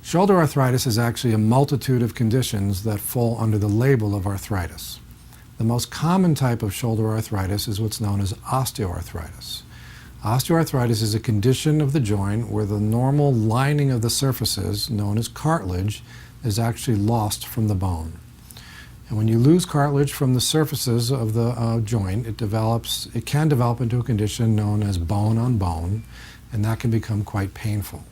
Shoulder arthritis is actually a multitude of conditions that fall under the label of arthritis. The most common type of shoulder arthritis is what's known as osteoarthritis. Osteoarthritis is a condition of the joint where the normal lining of the surfaces, known as cartilage, is actually lost from the bone. And when you lose cartilage from the surfaces of the joint, it can develop into a condition known as bone on bone, and that can become quite painful.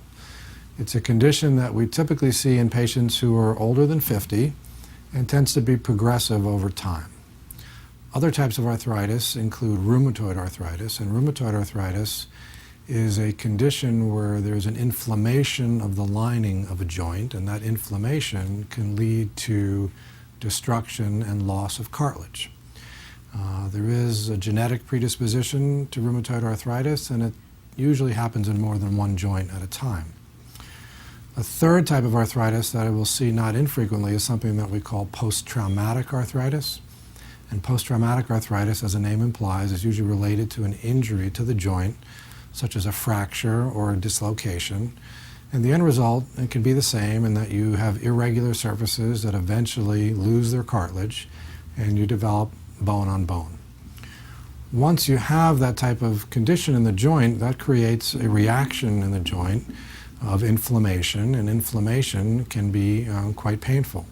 It's a condition that we typically see in patients who are older than 50 and tends to be progressive over time. Other types of arthritis include rheumatoid arthritis, and rheumatoid arthritis is a condition where there's an inflammation of the lining of a joint, and that inflammation can lead to destruction and loss of cartilage. There is a genetic predisposition to rheumatoid arthritis, and it usually happens in more than one joint at a time. A third type of arthritis that I will see not infrequently is something that we call post-traumatic arthritis. And post-traumatic arthritis, as the name implies, is usually related to an injury to the joint, such as a fracture or a dislocation. And the end result, it can be the same in that you have irregular surfaces that eventually lose their cartilage and you develop bone on bone. Once you have that type of condition in the joint, that creates a reaction in the joint of inflammation, and inflammation can be quite painful.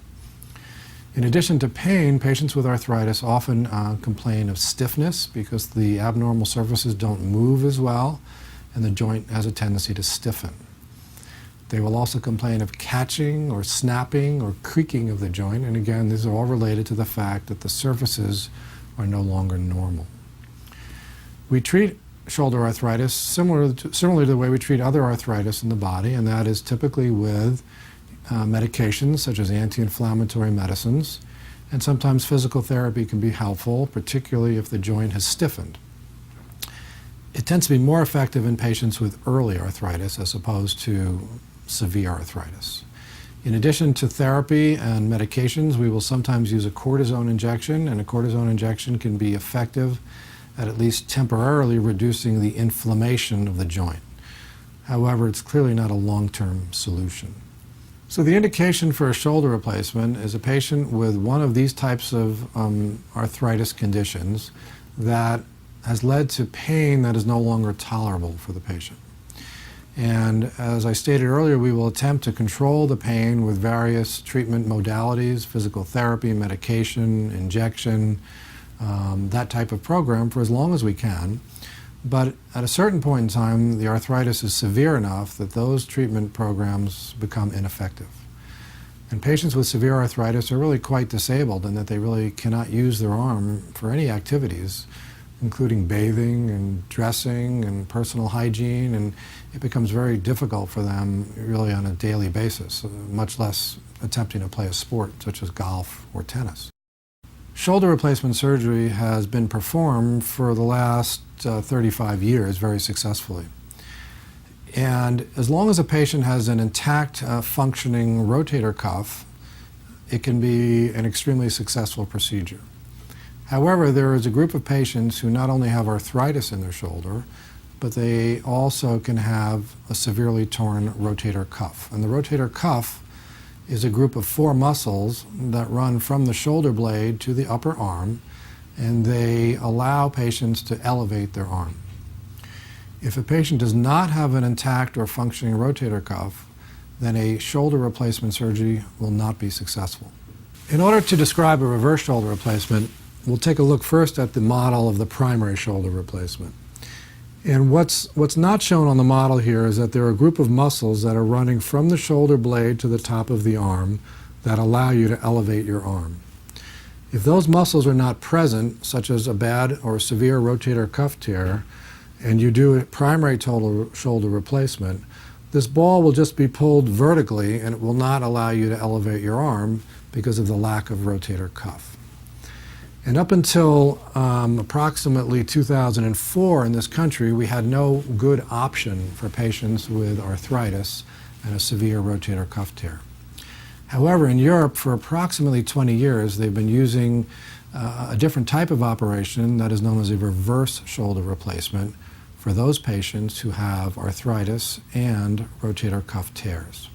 In addition to pain, patients with arthritis often complain of stiffness because the abnormal surfaces don't move as well and the joint has a tendency to stiffen. They will also complain of catching or snapping or creaking of the joint, and again, these are all related to the fact that the surfaces are no longer normal. We treat shoulder arthritis similarly to the way we treat other arthritis in the body, and that is typically with medications such as anti-inflammatory medicines, and sometimes physical therapy can be helpful, particularly if the joint has stiffened. It tends to be more effective in patients with early arthritis as opposed to severe arthritis. In addition to therapy and medications, we will sometimes use a cortisone injection, and a cortisone injection can be effective at least temporarily reducing the inflammation of the joint. However, it's clearly not a long-term solution. So the indication for a shoulder replacement is a patient with one of these types of arthritis conditions that has led to pain that is no longer tolerable for the patient. And as I stated earlier, we will attempt to control the pain with various treatment modalities, physical therapy, medication, injection, that type of program for as long as we can. But at a certain point in time, the arthritis is severe enough that those treatment programs become ineffective. And patients with severe arthritis are really quite disabled in that they really cannot use their arm for any activities, including bathing and dressing and personal hygiene, and it becomes very difficult for them really on a daily basis, much less attempting to play a sport such as golf or tennis. Shoulder replacement surgery has been performed for the last 35 years very successfully. And as long as a patient has an intact functioning rotator cuff, it can be an extremely successful procedure. However, there is a group of patients who not only have arthritis in their shoulder, but they also can have a severely torn rotator cuff. And the rotator cuff is a group of 4 muscles that run from the shoulder blade to the upper arm, and they allow patients to elevate their arm. If a patient does not have an intact or functioning rotator cuff, then a shoulder replacement surgery will not be successful. In order to describe a reverse shoulder replacement, we'll take a look first at the model of the primary shoulder replacement. And what's not shown on the model here is that there are a group of muscles that are running from the shoulder blade to the top of the arm that allow you to elevate your arm. If those muscles are not present, such as a bad or severe rotator cuff tear, and you do a primary total shoulder replacement, this ball will just be pulled vertically and it will not allow you to elevate your arm because of the lack of rotator cuff. And up until approximately 2004 in this country, we had no good option for patients with arthritis and a severe rotator cuff tear. However, in Europe, for approximately 20 years, they've been using a different type of operation that is known as a reverse shoulder replacement for those patients who have arthritis and rotator cuff tears.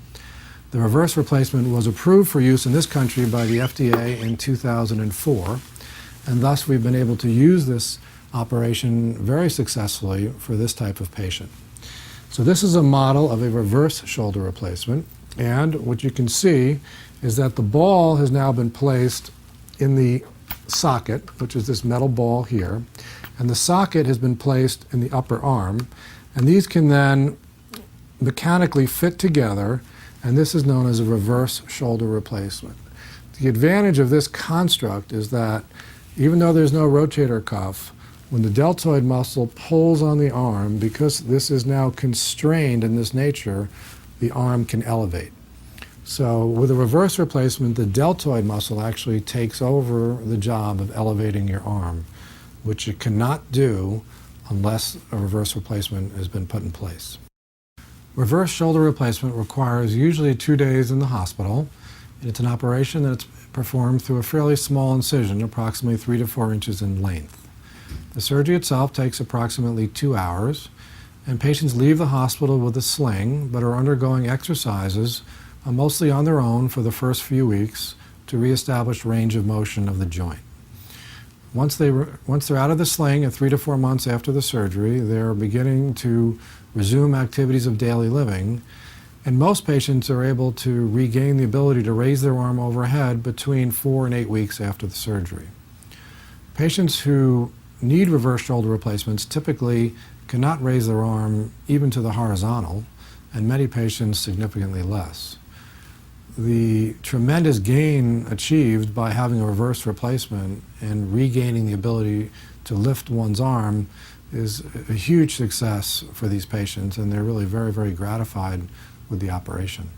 The reverse replacement was approved for use in this country by the FDA in 2004, and thus we've been able to use this operation very successfully for this type of patient. So this is a model of a reverse shoulder replacement, and what you can see is that the ball has now been placed in the socket, which is this metal ball here, and the socket has been placed in the upper arm, and these can then mechanically fit together, and this is known as a reverse shoulder replacement. The advantage of this construct is that even though there's no rotator cuff, when the deltoid muscle pulls on the arm, because this is now constrained in this nature, the arm can elevate. So with a reverse replacement, the deltoid muscle actually takes over the job of elevating your arm, which it cannot do unless a reverse replacement has been put in place. Reverse shoulder replacement requires usually 2 days in the hospital. It's an operation that's performed through a fairly small incision, approximately 3 to 4 inches in length. The surgery itself takes approximately 2 hours, and patients leave the hospital with a sling but are undergoing exercises, mostly on their own for the first few weeks, to reestablish range of motion of the joint. Once they're out of the sling at 3 to 4 months after the surgery, they're beginning to resume activities of daily living, and most patients are able to regain the ability to raise their arm overhead between 4 and 8 weeks after the surgery. Patients who need reverse shoulder replacements typically cannot raise their arm even to the horizontal, and many patients significantly less. The tremendous gain achieved by having a reverse replacement and regaining the ability to lift one's arm is a huge success for these patients, and they're really very, very gratified with the operation.